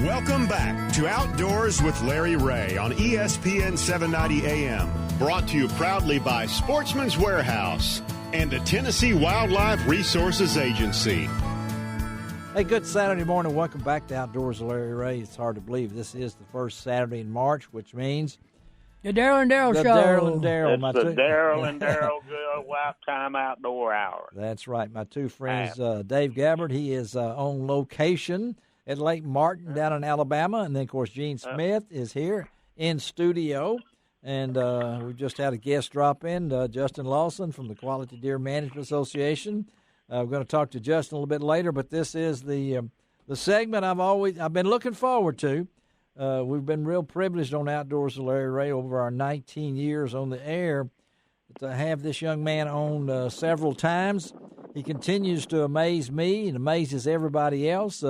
Welcome back to Outdoors with Larry Ray on ESPN 790 AM. Brought to you proudly by Sportsman's Warehouse and the Tennessee Wildlife Resources Agency. Hey, good Saturday morning. Welcome back to Outdoors with Larry Ray. It's hard to believe this is the first Saturday in March, which means the Darryl and Darryl Show. Darryl and Darryl. It's the Darryl and Darryl Good Lifetime Outdoor Hour. That's right. My two friends, Dave Gabbard, he is on location at Lake Martin down in Alabama. And then, of course, Gene Smith is here in studio. And we've just had a guest drop in, Justin Lawson from the Quality Deer Management Association. We're going to talk to Justin a little bit later, but this is the segment I've been looking forward to. We've been real privileged on Outdoors with Larry Ray over our 19 years on the air to have this young man on several times. He continues to amaze me and amazes everybody else.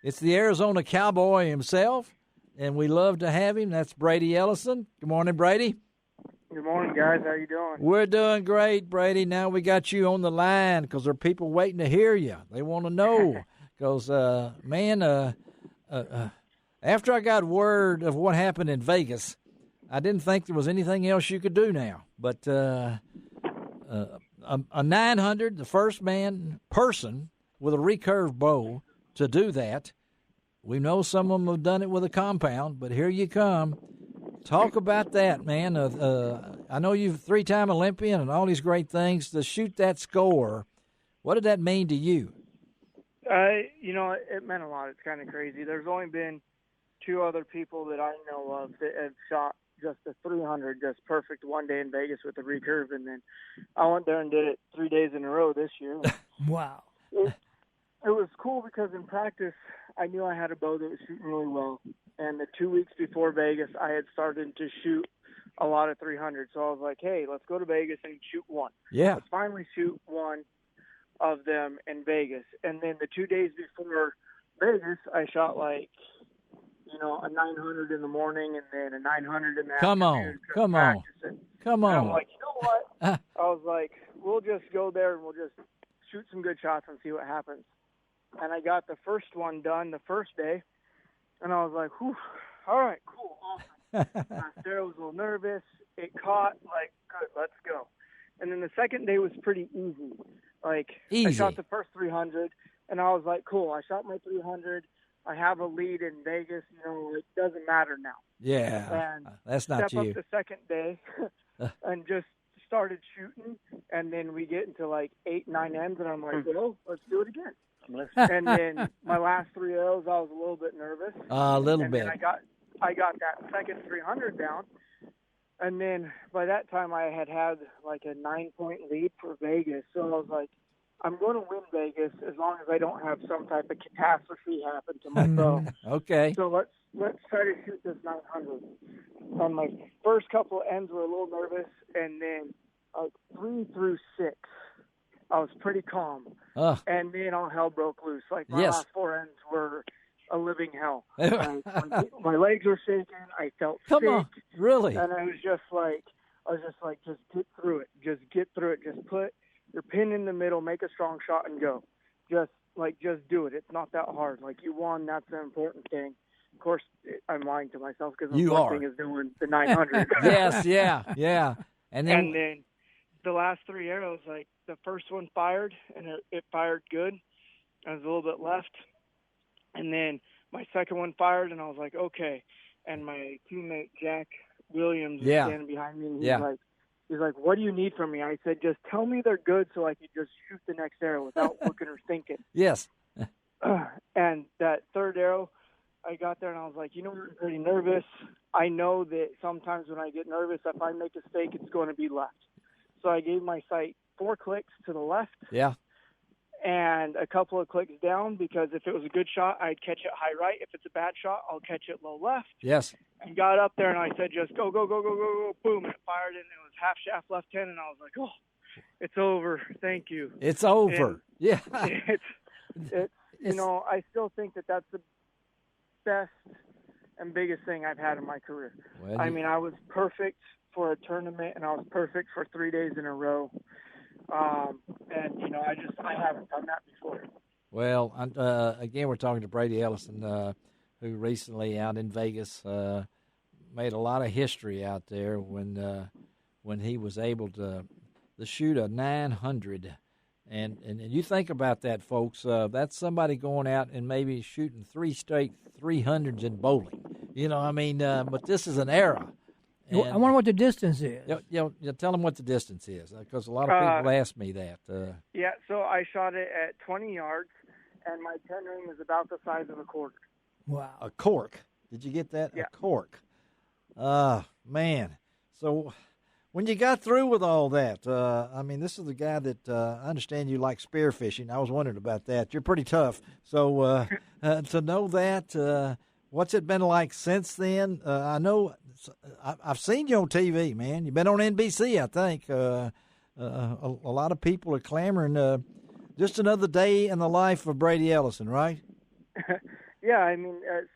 It's the Arizona Cowboy himself, and we love to have him. That's Brady Ellison. Good morning, Brady. Good morning, guys. How you doing? We're doing great, Brady. Now we got you on the line because there are people waiting to hear you. They want to know because, after I got word of what happened in Vegas, I didn't think there was anything else you could do now. But a 900, the first person with a recurve bow to do that. We know some of them have done it with a compound, but here you come. Talk about that, man. I know you're a three-time Olympian and all these great things. To shoot that score, what did that mean to you? It meant a lot. It's kind of crazy. There's only been two other people that I know of that have shot just a 300, just perfect one day in Vegas with a recurve, and then I went there and did it 3 days in a row this year. Wow. It was cool because in practice, I knew I had a bow that was shooting really well. And the 2 weeks before Vegas, I had started to shoot a lot of 300. So I was like, hey, let's go to Vegas and shoot one. Yeah. Let's finally shoot one of them in Vegas. And then the 2 days before Vegas, I shot a 900 in the morning and then a 900 in the afternoon. Come on. And I'm like, you know what? I was like, we'll just go there and we'll just shoot some good shots and see what happens. And I got the first one done the first day, and I was like, whew, all right, cool, awesome. Sarah was a little nervous. It caught, good, let's go. And then the second day was pretty easy. Easy. I shot the first 300, and I was like, cool, I shot my 300. I have a lead in Vegas. It doesn't matter now. Yeah, and that's not step you. up the second day and just started shooting, and then we get into 8, 9 ends, and I'm like, well, let's do it again. And then my last 3 arrows, I was a little bit nervous. A little bit. And I got that second 300 down, and then by that time I had a 9-point lead for Vegas. So I was like, I'm going to win Vegas as long as I don't have some type of catastrophe happen to my bow. Okay. So let's try to shoot this 900. On my first couple of ends were a little nervous, and then 3 through 6. I was pretty calm. And then all hell broke loose. My last 4 ends were a living hell. My legs were shaking. I felt sick. Come on, really? And I was just like, just get through it. Just get through it. Just put your pin in the middle, make a strong shot, and go. Just do it. It's not that hard. You won. That's the important thing. Of course, I'm lying to myself because the important thing is doing the 900. Yes, yeah. And then the last 3 arrows, the first one fired, and it fired good. I was a little bit left. And then my second one fired, and I was like, okay. And my teammate, Jack Williams, is standing behind me, and he's like, what do you need from me? I said, just tell me they're good so I can just shoot the next arrow without looking or thinking. Yes. And that third arrow, I got there, and I was like, I'm pretty nervous. I know that sometimes when I get nervous, if I make a mistake, it's going to be left. So I gave my sight 4 clicks to the left. Yeah. And a couple of clicks down, because if it was a good shot, I'd catch it high right. If it's a bad shot, I'll catch it low left. Yes. And got up there, and I said, just go, go, go, go, go, go, boom. And it fired, and it was half shaft left 10, and I was like, oh, it's over. Thank you. It's over. And I still think that that's the best and biggest thing I've had in my career. Well, I was perfect for a tournament, and I was perfect for 3 days in a row. I haven't done that before. Well, again, we're talking to Brady Ellison, who recently out in Vegas made a lot of history out there when he was able to shoot a 900. And you think about that, folks. That's somebody going out and maybe shooting 3 straight 300s in bowling. But this is an era. And I wonder what the distance is. Tell them what the distance is, because a lot of people ask me that. Yeah, so I shot it at 20 yards, and my 10 ring is about the size of a cork. Wow. A cork. Did you get that? Yeah. A cork. Man. So when you got through with all that, this is the guy that I understand you like spearfishing. I was wondering about that. You're pretty tough. So to know that, what's it been like since then? I know I've seen you on TV, man. You've been on NBC, I think. A lot of people are clamoring. Just another day in the life of Brady Ellison, right? Yeah,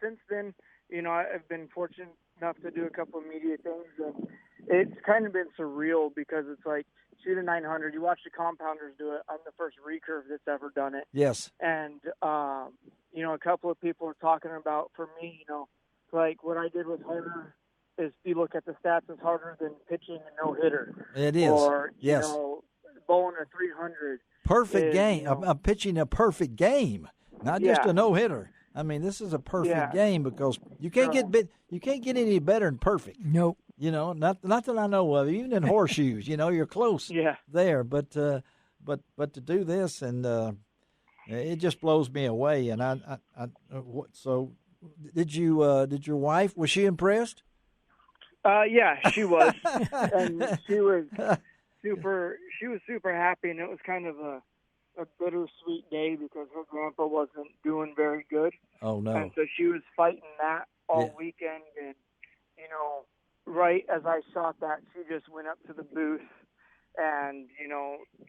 since then, I've been fortunate enough to do a couple of media things, and it's kind of been surreal because it's like shoot a 900. You watch the compounders do it. I'm the first recurve that's ever done it. Yes. And a couple of people are talking about, for me, like what I did was harder. Is if you look at the stats, it's harder than pitching a no-hitter. It is. Or yes. Bowling a 300. Perfect game. I'm pitching a perfect game, not just a no-hitter. This is a perfect game because you can't get any better than perfect. Nope. Not that I know of. Even in horseshoes, you're close there. But to do this, and it just blows me away. And so did your wife? Was she impressed? Yeah, she was, and she was super happy, and it was kind of a bittersweet day because her grandpa wasn't doing very good. Oh no! And so she was fighting that all weekend, and right as I shot that, she just went up to the booth, and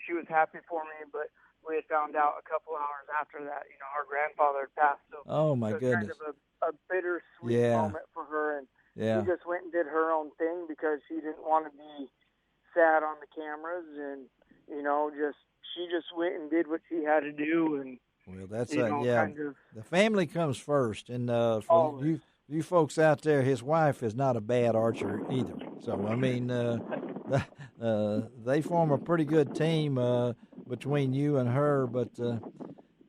she was happy for me, but we had found out a couple hours after that, her grandfather had passed. So oh my goodness! Kind of a bittersweet moment for her, and she just went and did her own thing because she didn't want to be sad on the cameras, and she just went and did what she had to do. And well, that's the family comes first, and for you folks out there, his wife is not a bad archer either. So they form a pretty good team between you and her. But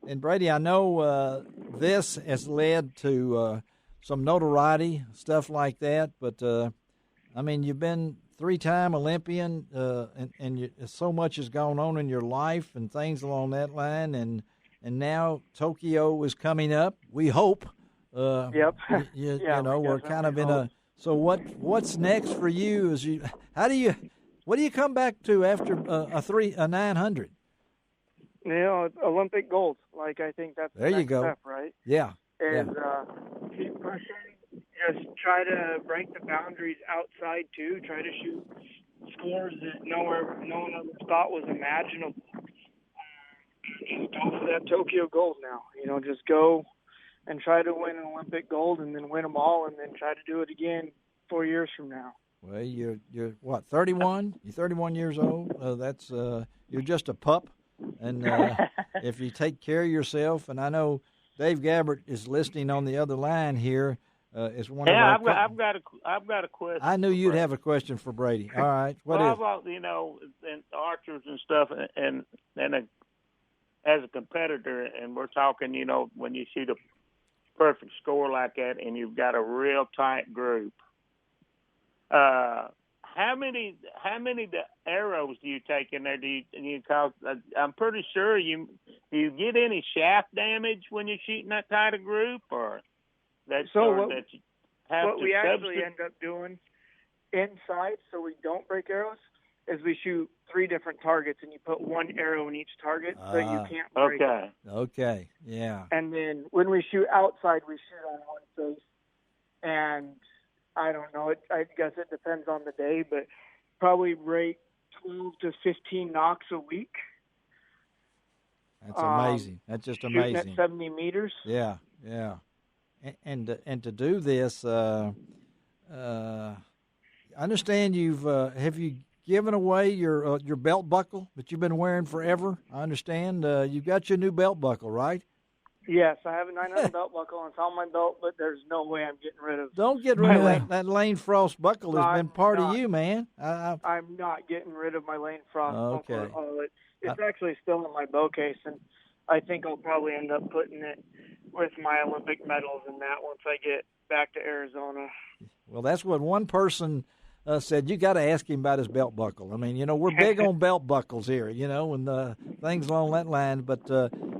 and Brady, I know this has led to some notoriety, stuff like that. But you've been 3-time Olympian, and so much has gone on in your life and things along that line, and now Tokyo is coming up. We hope. Yep. We're kind of in a. So what's next for you? What do you come back to after a 900? Olympic gold. Like I think that's there. The You go. Step, right? Yeah. Keep pushing. Just try to break the boundaries outside too. Try to shoot scores that no one ever thought was imaginable. Just go for that Tokyo gold now. Just go and try to win an Olympic gold, and then win them all, and then try to do it again 4 years from now. Well, you're what, 31? You're 31 years old. That's you're just a pup, and if you take care of yourself, and I know Dave Gabbert is listening on the other line here. Is one of our I've got a question. I knew you'd have a question for Brady. All right, what how is? About and archers and stuff, and as a competitor, and we're talking, when you shoot a perfect score like that, and you've got a real tight group. How many arrows do you take in there? Cause I'm pretty sure do you get any shaft damage when you're shooting that tight a group, or that you have what to we actually end up doing inside, so we don't break arrows, is we shoot 3 different targets, and you put 1 arrow in each target, so you can't break it. Okay, yeah. And then when we shoot outside, we shoot on one face, and I don't know. I guess it depends on the day, but probably rate 12 to 15 knocks a week. That's amazing. That's just amazing. Shooting at 70 meters. Yeah. And to do this, I understand have you given away your belt buckle that you've been wearing forever? I understand you've got your new belt buckle, right? Yes, I have a 900 belt buckle, and it's on my belt, but there's no way I'm getting rid of. Don't get rid of that Lane Frost buckle. Has been part of you, man. I'm not getting rid of my Lane Frost buckle at all. It's actually still in my bow case, and I think I'll probably end up putting it with my Olympic medals and that once I get back to Arizona. Well, that's what one person said. You got to ask him about his belt buckle. I mean, we're big on belt buckles here, and things along that line. But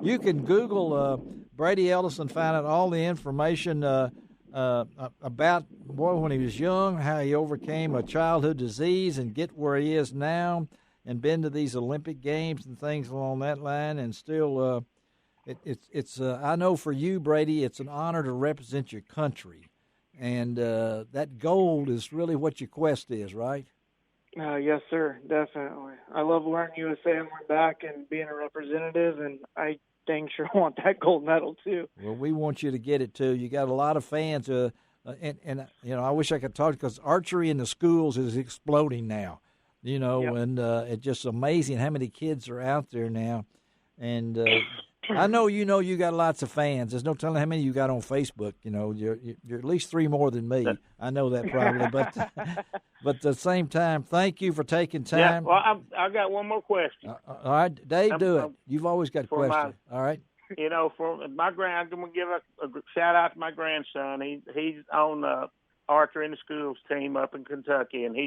you can Google Brady Ellison, find out all the information about when he was young, how he overcame a childhood disease and get where he is now, and been to these Olympic Games and things along that line, and still, it's I know for you, Brady, it's an honor to represent your country, and that gold is really what your quest is, right? Yes, sir, definitely. I love wearing USA on my back and being a representative, and I dang sure want that gold medal too. Well, we want you to get it too. You got a lot of fans, and I wish I could talk, because archery in the schools is exploding now. Yep. And it's just amazing how many kids are out there now. And I know you got lots of fans. There's no telling how many you got on Facebook. You're at least 3 more than me. I know that probably, but at the same time, thank you for taking time. Yeah, well, I got one more question. All right, Dave, do it. You've always got questions. All right. For my I'm going to give a shout out to my grandson. He's on the archery in the schools team up in Kentucky, and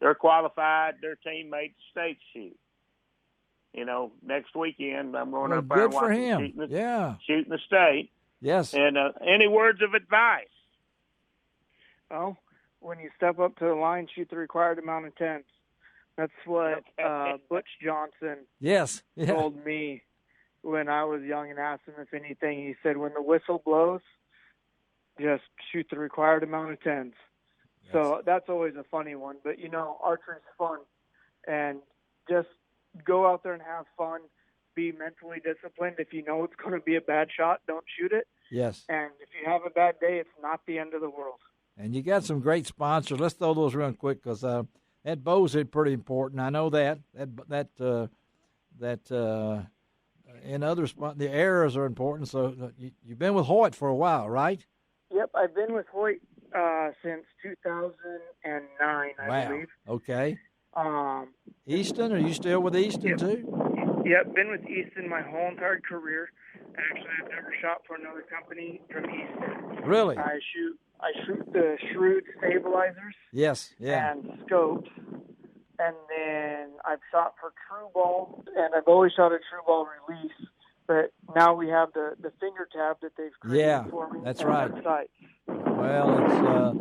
they're qualified. Their team made the state shoot. Next weekend I'm going up there and watching shooting the state. Yes. And any words of advice? Well, when you step up to the line, shoot the required amount of tens. That's what Butch Johnson told me when I was young, and asked him if anything. He said, when the whistle blows, just shoot the required amount of tens. Yes. So that's always a funny one. But, archery's fun. And just go out there and have fun. Be mentally disciplined. If you know it's going to be a bad shot, don't shoot it. Yes. And if you have a bad day, it's not the end of the world. And you got some great sponsors. Let's throw those real quick, because that bow's pretty important. I know that in other spots, the arrows are important. So you've been with Hoyt for a while, right? Yep, I've been with Hoyt since 2009, I believe. Okay. Easton, are you still with Easton too? Yep, been with Easton my whole entire career. Actually, I've never shot for another company from Easton. Really? I shoot the Shrewd stabilizers. Yes, yeah. And scopes. And then I've shot for True Ball, and I've always shot a True Ball release. But now we have the finger tab that they've created for me. That's right. Sight. Well,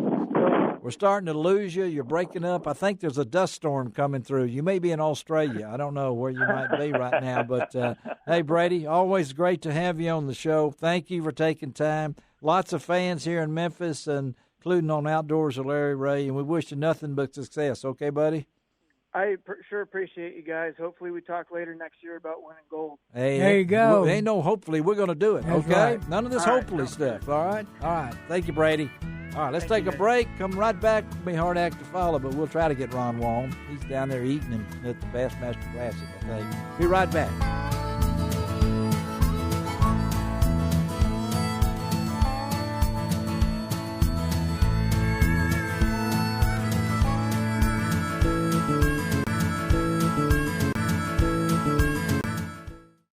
we're starting to lose you. You're breaking up. I think there's a dust storm coming through. You may be in Australia. I don't know where you might be right now. But, hey, Brady, always great to have you on the show. Thank you for taking time. Lots of fans here in Memphis, and including on Outdoors with Larry Ray, and we wish you nothing but success. Okay, buddy? I sure appreciate you guys. Hopefully we talk later next year about winning gold. Hey, there you go. Ain't no hopefully. We're going to do it, That's okay? Right. None of this hopefully stuff, all right? All right. Thank you, Brady. All right, let's take a break. Come right back. It'll be a hard act to follow, but we'll try to get Ron Wong. He's down there eating at the Bassmaster Classic, I think. Be right back.